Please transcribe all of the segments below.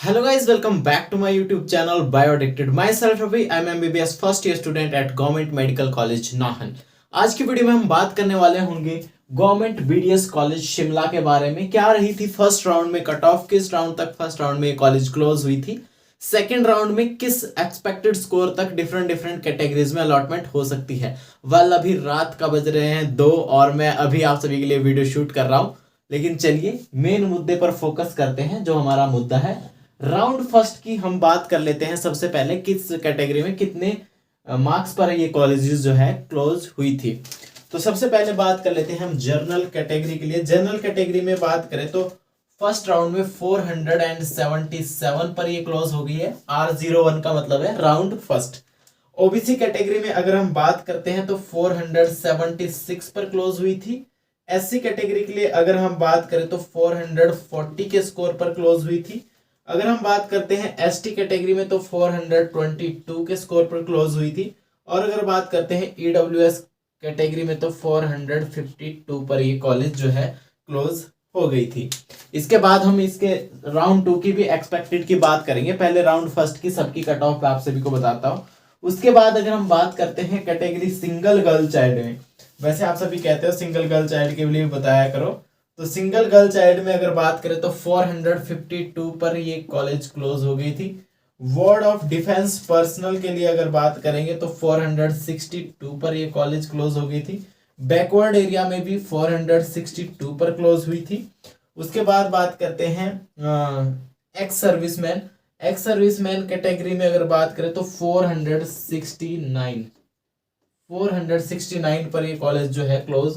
Hello guys, welcome back to my YouTube channel BioAddicted. Myself Ravi, I'm MBBS first year student at Government Medical College Nahan. आज की video में हम बात करने वाले होंगे गवर्नमेंट बीडीएस कॉलेज शिमला के बारे में। क्या रही थी फर्स्ट राउंड में कट ऑफ, किस राउंड तक फर्स्ट राउंड में कॉलेज क्लोज हुई थी, सेकेंड राउंड में किस एक्सपेक्टेड स्कोर तक डिफरेंट कैटेगरीज में अलॉटमेंट हो सकती है। अभी रात का बज रहे हैं 2 और मैं अभी आप सभी के लिए वीडियो शूट कर रहा हूँ। लेकिन चलिए मेन मुद्दे पर फोकस करते हैं। जो हमारा मुद्दा है राउंड फर्स्ट की हम बात कर लेते हैं। सबसे पहले किस कैटेगरी में कितने मार्क्स पर ये कॉलेजेस जो है क्लोज हुई थी। तो सबसे पहले बात कर लेते हैं हम जनरल कैटेगरी के लिए। जनरल कैटेगरी में बात करें तो फर्स्ट राउंड में 477 पर ये क्लोज हो गई है। R01 का मतलब है राउंड फर्स्ट। ओबीसी कैटेगरी में अगर हम बात करते हैं तो 476 पर क्लोज हुई थी। एससी कैटेगरी के लिए अगर हम बात करें तो 440 के स्कोर पर क्लोज हुई थी। अगर हम बात करते हैं एसटी कैटेगरी में तो 422 के स्कोर पर क्लोज हुई थी। और अगर बात करते हैं ईडब्ल्यूएस कैटेगरी में तो 452 पर ये कॉलेज जो है क्लोज हो गई थी। इसके बाद हम इसके राउंड 2 की भी एक्सपेक्टेड की बात करेंगे। पहले राउंड फर्स्ट की सबकी कट ऑफ आप सभी को बताता हूँ। उसके बाद अगर हम बात करते हैं कैटेगरी सिंगल गर्ल चाइल्ड में, वैसे आप सभी कहते हो सिंगल गर्ल चाइल्ड के लिए बताया करो, तो सिंगल गर्ल चाइल्ड में अगर बात करें तो 452 पर ये कॉलेज क्लोज हो गई थी। वार्ड ऑफ डिफेंस पर्सनल के लिए अगर बात करेंगे तो 462 पर ये कॉलेज क्लोज हो गई थी। बैकवर्ड एरिया में भी 462 पर क्लोज हुई थी। उसके बाद बात करते हैं ex serviceman. Ex serviceman category में अगर बात करें तो 469 पर ये कॉलेज जो है क्लोज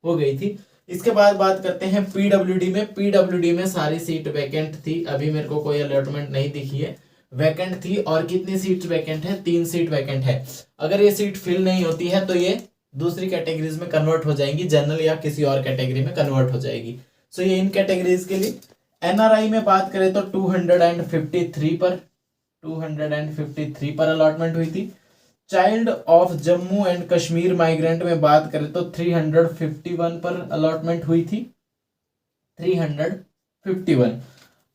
हो गई थी। इसके बाद बात करते हैं पीडब्ल्यूडी में। पीडब्ल्यूडी में सारी सीट वैकेंट थी, अभी मेरे को कोई अलॉटमेंट नहीं दिखी है, वैकेंट थी। और कितनी सीट वैकेंट है? 3 सीट वैकेंट है। अगर ये सीट फिल नहीं होती है तो ये दूसरी कैटेगरीज में कन्वर्ट हो जाएंगी, जनरल या किसी और कैटेगरी में कन्वर्ट हो जाएगी। सो ये इन कैटेगरीज के लिए। एनआरआई में बात करें तो 253 पर अलॉटमेंट हुई थी। Child of Jammu and Kashmir migrant में बात करें तो 351 पर अलॉटमेंट हुई थी। 351।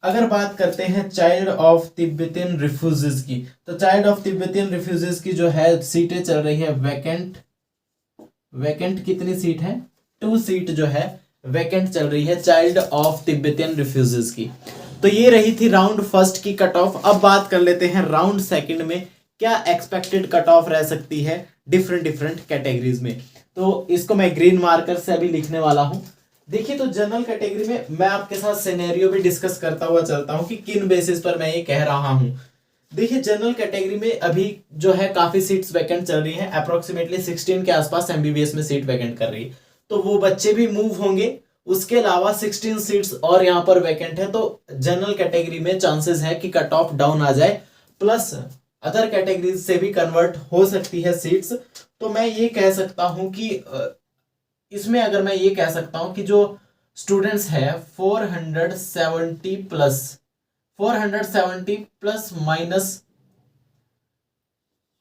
अगर बात करते हैं चाइल्ड ऑफ तिब्बतियन रिफ्यूजीज की, तो चाइल्ड ऑफ तिब्बतियन रिफ्यूजीज की जो है सीटें चल रही है वैकेंट कितनी सीट है? 2 सीट जो है वैकेंट चल रही है चाइल्ड ऑफ तिब्बतियन रिफ्यूजीज की। तो ये रही थी राउंड फर्स्ट की कट ऑफ। अब बात कर लेते हैं राउंड सेकंड में क्या एक्सपेक्टेड कट ऑफ रह सकती है डिफरेंट कैटेगरीज में। तो इसको मैं ग्रीन मार्कर से अभी लिखने वाला हूं। देखिए तो जनरल कैटेगरी में मैं आपके साथ सिनेरियो भी डिस्कस करता हुआ चलता हूं कि किन बेसिस पर मैं ये कह रहा हूं। देखिए जनरल कैटेगरी में अभी जो है काफी सीट्स वैकेंट चल रही है, अप्रोक्सीमेटली 16 के आसपास एमबीबीएस में सीट वैकेंट कर रही है। तो वो बच्चे भी मूव होंगे। उसके अलावा 16 सीट्स और यहाँ पर वैकेंट है, तो जनरल कैटेगरी में चांसेस है कि कट ऑफ डाउन आ जाए, प्लस अदर कैटेगरीज से भी कन्वर्ट हो सकती है सीट्स। तो मैं ये कह सकता हूं कि इसमें अगर मैं ये कह सकता हूं कि जो स्टूडेंट्स है 470 plus minus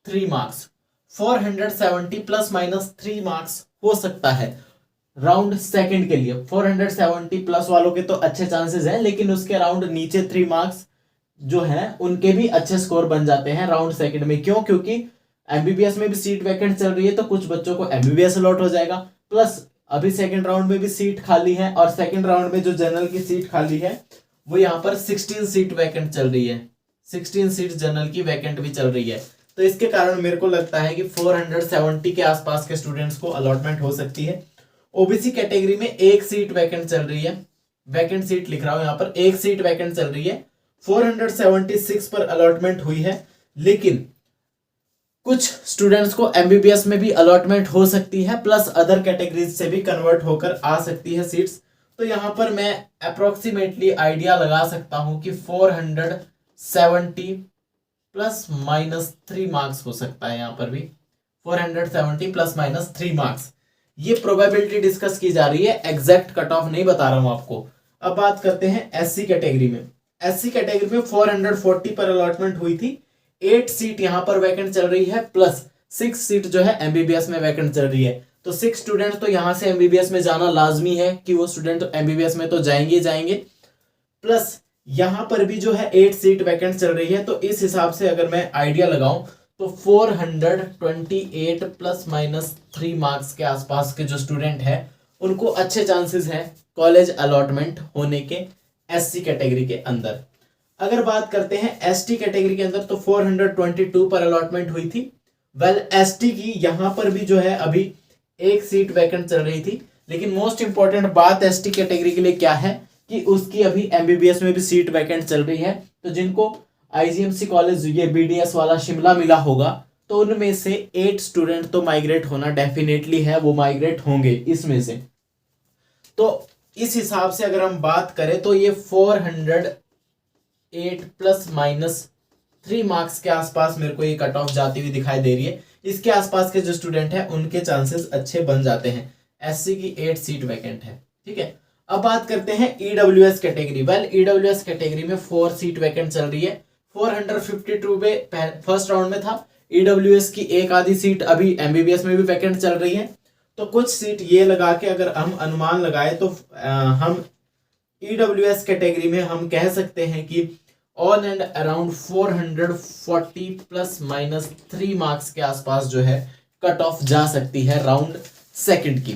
3 marks, 470 plus minus 3 marks हो सकता है राउंड सेकंड के लिए। 470 प्लस वालों के तो अच्छे चांसेस हैं, लेकिन उसके राउंड नीचे 3 मार्क्स जो है उनके भी अच्छे स्कोर बन जाते हैं राउंड सेकंड में। क्यों? क्योंकि एमबीबीएस में भी सीट वैकेंट चल रही है, तो कुछ बच्चों को एमबीबीएस अलॉट हो जाएगा, प्लस अभी सेकंड राउंड में भी सीट खाली है। और सेकंड राउंड में जो जनरल की सीट खाली है वो यहाँ पर 16 सीट वैकेंट चल रही है। 16 सीट जनरल की वैकेंट भी चल रही है। तो इसके कारण मेरे को लगता है कि 470 के आसपास के स्टूडेंट्स को अलॉटमेंट हो सकती है। ओबीसी कैटेगरी में 1 सीट वैकेंट चल रही है, वैकेंट सीट लिख रहा हूं यहाँ पर, 1 सीट वैकेंट चल रही है। 476 पर अलॉटमेंट हुई है, लेकिन कुछ स्टूडेंट्स को एमबीबीएस में भी अलॉटमेंट हो सकती है, प्लस अदर कैटेगरीज से भी कन्वर्ट होकर आ सकती है सीट्स। तो यहां पर मैं अप्रोक्सीमेटली आइडिया लगा सकता हूं कि 470 प्लस माइनस 3 मार्क्स हो सकता है। यहां पर भी 470 प्लस माइनस 3 मार्क्स, ये प्रोबेबिलिटी डिस्कस की जा रही है, एग्जैक्ट कट ऑफ नहीं बता रहा हूं आपको। अब बात करते हैं एससी कैटेगरी में। एससी कैटेगरी में 440 पर अलॉटमेंट हुई थी। 8 सीट यहां पर वैकेंट चल रही है, प्लस 6 सीट जो है एमबीबीएस में वैकेंट चल रही है। तो 6 स्टूडेंट तो यहां से एमबीबीएस में जाना लाजमी है कि वो स्टूडेंट एमबीबीएस में तो जाएंगे। प्लस यहाँ पर भी जो है 8 सीट वैकेंट चल रही है। तो इस हिसाब से अगर मैं आइडिया लगाऊं तो 428 प्लस माइनस 3 मार्क्स के आसपास के जो स्टूडेंट है उनको अच्छे चांसेस हैं कॉलेज अलॉटमेंट होने के एससी कैटेगरी के अंदर। अगर बात करते हैं एसटी कैटेगरी के अंदर तो 422 पर अलॉटमेंट हुई थी। वेल एसटी की यहाँ पर भी जो है अभी एक सीट वैकेंट चल रही थी, लेकिन मोस्ट इंपॉर्टेंट बात एसटी कैटेगरी के लिए क्या है कि उसकी अभी एमबीबीएस में भी सीट वैकेंट चल रही है। तो जिनको आईजीएमसी कॉलेज ये बीडीएस वाला शिमला मिला होगा तो उनमें से 8 स्टूडेंट तो माइग्रेट होना डेफिनेटली है, वो माइग्रेट होंगे इसमें से। तो इस हिसाब से अगर हम बात करें तो ये 408 प्लस माइनस 3 मार्क्स के आसपास मेरे को ये कट ऑफ जाती हुई दिखाई दे रही है। इसके आसपास के जो स्टूडेंट हैं उनके चांसेस अच्छे बन जाते हैं। एससी की 8 सीट वैकेंट है, ठीक है। अब बात करते हैं EWS category. Well EWS category में 4 सीट वैकेंट चल रही है। 452 में फर्स्ट राउंड में था। ईडब्ल्यूएस की एक आधी सीट अभी एमबीबीएस में भी वैकेंट चल रही है। तो कुछ सीट ये लगा के अगर हम अनुमान लगाए तो हम ईडब्ल्यूएस कैटेगरी में हम कह सकते हैं कि on and around 440 plus minus 3 marks के आसपास जो है कट ऑफ जा सकती है राउंड सेकंड की।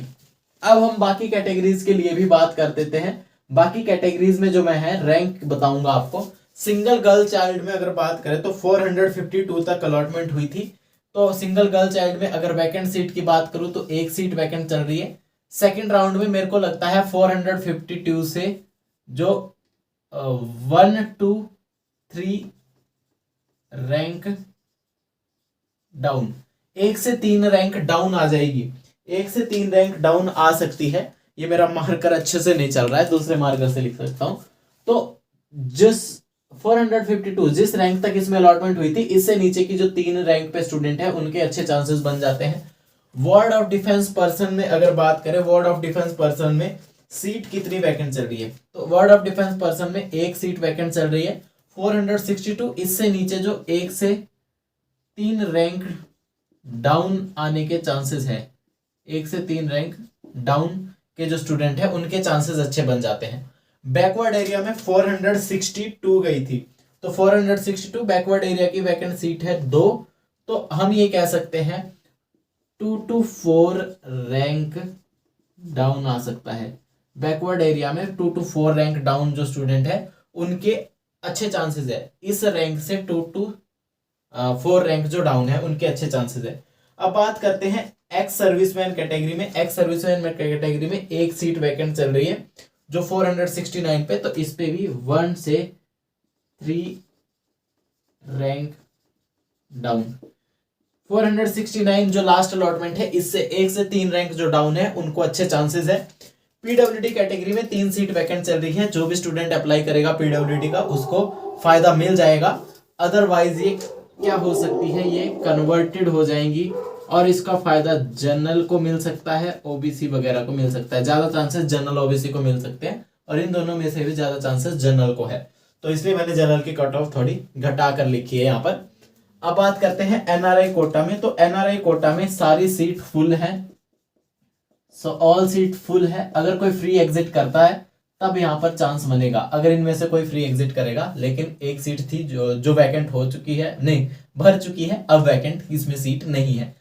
अब हम बाकी कैटेगरीज के लिए भी बात कर देते हैं। बाकी कैटेगरीज में जो मैं है रैंक बताऊंगा आपको। सिंगल गर्ल चाइल्ड में अगर बात करें तो 452 तक अलॉटमेंट हुई थी। तो सिंगल गर्ल चाइल्ड में अगर वैकेंट सीट की बात करूं तो एक सीट वैकेंट चल रही है। सेकंड राउंड में मेरे को लगता है 452 से जो 1 2 3 रैंक डाउन, 1 से 3 रैंक डाउन आ जाएगी। 1 से 3 रैंक डाउन आ सकती है। ये मेरा मार्कर अच्छे से नहीं चल रहा है, दूसरे मार्कर से लिख सकता हूं। तो जिस 452 जिस रैंक तक इसमें अलॉटमेंट हुई थी, इससे नीचे की जो 3 रैंक पे स्टूडेंट है उनके अच्छे चांसेस बन जाते हैं। वार्ड ऑफ डिफेंस पर्सन में अगर बात करें, वार्ड ऑफ डिफेंस पर्सन में सीट कितनी वैकेंट चल रही है तो वार्ड ऑफ डिफेंस पर्सन में एक सीट वैकेंट चल रही है 462। इससे नीचे जो 1 से 3 रैंक डाउन आने के चांसेस है, 1 से 3 रैंक डाउन के जो स्टूडेंट है उनके चांसेस अच्छे बन जाते हैं। बैकवर्ड एरिया में 462 गई थी, तो 462 बैकवर्ड एरिया की वैकेंट सीट है 2। तो हम ये कह सकते हैं 2 to 4 रैंक डाउन आ सकता है। बैकवर्ड एरिया में 2 to 4 रैंक डाउन जो स्टूडेंट है उनके अच्छे चांसेस है। इस रैंक से 2 to 4 रैंक जो डाउन है उनके अच्छे चांसेस है। अब बात करते हैं एक्स सर्विसमैन कैटेगरी में। एक्स सर्विसमैन कैटेगरी में एक सीट वैकेंट चल रही है जो 469 पे। तो इस पे भी 1 से 3 रैंक डाउन। 469 जो लास्ट अलॉटमेंट है, इससे 1 से 3 रैंक जो डाउन है उनको अच्छे चांसेस है। पीडब्ल्यूडी कैटेगरी में 3 सीट वैकेंट चल रही है। जो भी स्टूडेंट अप्लाई करेगा पीडब्ल्यूडी का उसको फायदा मिल जाएगा। अदरवाइज ये क्या हो सकती है, ये कन्वर्टेड हो जाएंगी और इसका फायदा जनरल को मिल सकता है, ओबीसी वगैरह को मिल सकता है। ज्यादा चांसेस जनरल ओबीसी को मिल सकते हैं और इन दोनों में से भी ज्यादा चांसेस जनरल को है। तो इसलिए मैंने जनरल की कट ऑफ थोड़ी घटा कर लिखी है यहाँ पर। अब बात करते हैं एनआरआई कोटा में। तो एनआरआई कोटा में सारी सीट फुल है। सो ऑल सीट फुल है। अगर कोई फ्री एग्जिट करता है तब यहाँ पर चांस बनेगा, अगर इनमें से कोई फ्री एग्जिट करेगा। लेकिन एक सीट थी जो वैकेंट हो चुकी है, नहीं भर चुकी है, अब वैकेंट इसमें सीट नहीं है।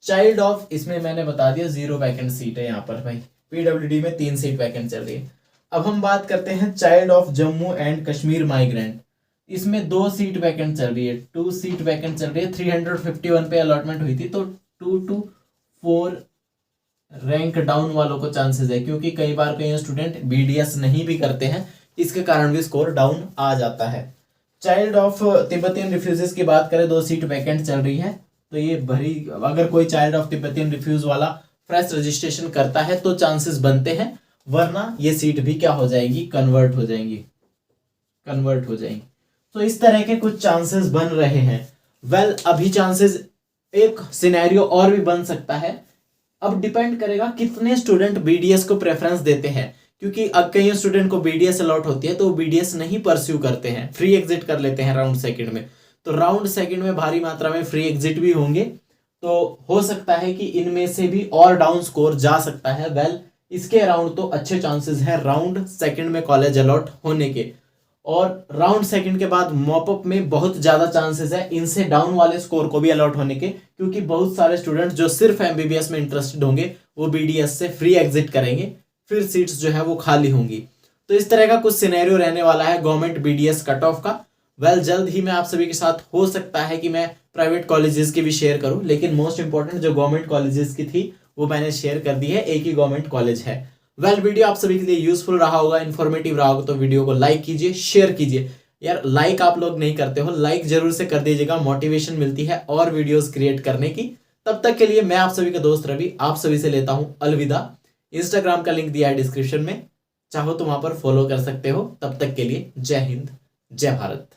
चाइल्ड ऑफ, इसमें मैंने बता दिया 0 वैकेंट सीट है यहाँ पर भाई। पीडब्ल्यूडी में 3 सीट वैकेंट चल रही है। अब हम बात करते हैं child of Jammu and Kashmir migrant. इसमें 2 सीट वैकेंट चल रही है, 2 सीट वैकेंट चल रही है। 351 पे अलॉटमेंट हुई थी। तो 2 to 4 रैंक डाउन वालों को चांसेस है, क्योंकि कई बार कई स्टूडेंट बीडीएस नहीं भी करते हैं, इसके कारण भी स्कोर डाउन आ जाता है। चाइल्ड ऑफ तिब्बतियन रिफ्यूजीज की बात करें, 2 सीट वैकेंट चल रही है। तो ये भरी, अगर कोई चाइल्ड ऑफ तिब्बतियन रिफ्यूज वाला फ्रेश रजिस्ट्रेशन करता है तो चांसेस बनते हैं, वरना ये सीट भी क्या हो जाएगी, कन्वर्ट हो जाएंगी। तो इस तरह के कुछ चांसेस बन रहे हैं। वेल अभी चांसेस, एक सिनेरियो और भी बन सकता है। अब डिपेंड करेगा कितने स्टूडेंट बीडीएस को प्रेफरेंस देते हैं, क्योंकि अब कई स्टूडेंट को बीडीएस अलॉट होती है तो बीडीएस नहीं परस्यू करते हैं, फ्री एग्जिट कर लेते हैं राउंड सेकंड में। तो राउंड सेकंड में भारी मात्रा में फ्री एग्जिट भी होंगे, तो हो सकता है कि इनमें से भी और डाउन स्कोर जा सकता है। वेल इसके अराउंड तो अच्छे चांसेस हैं राउंड सेकंड में कॉलेज अलॉट होने के। और राउंड सेकंड के बाद मॉपअप में बहुत ज़्यादा चांसेस है इनसे डाउन वाले स्कोर को भी अलॉट होने के, क्योंकि बहुत सारे स्टूडेंट जो सिर्फ एमबीबीएस में इंटरेस्टेड होंगे वो बीडीएस से फ्री एग्जिट करेंगे, फिर सीट्स जो है वो खाली होंगी। तो इस तरह का कुछ सिनेरियो रहने वाला है गवर्नमेंट बीडीएस कट ऑफ का। जल्द ही मैं आप सभी के साथ हो सकता है कि मैं प्राइवेट कॉलेजेस की भी शेयर करूं, लेकिन मोस्ट इंपॉर्टेंट जो गवर्नमेंट कॉलेजेस की थी वो मैंने शेयर कर दी है, एक ही गवर्नमेंट कॉलेज है। वीडियो आप सभी के लिए यूजफुल रहा होगा, इन्फॉर्मेटिव रहा होगा, तो वीडियो को लाइक कीजिए, शेयर कीजिए। यार लाइक आप लोग नहीं करते हो, लाइक जरूर से कर दीजिएगा, मोटिवेशन मिलती है और वीडियोस क्रिएट करने की। तब तक के लिए मैं आप सभी का दोस्त रवि आप सभी से लेता हूं अलविदा। इंस्टाग्राम का लिंक दिया है डिस्क्रिप्शन में, चाहो तो वहां पर फॉलो कर सकते हो। तब तक के लिए जय हिंद, जय भारत।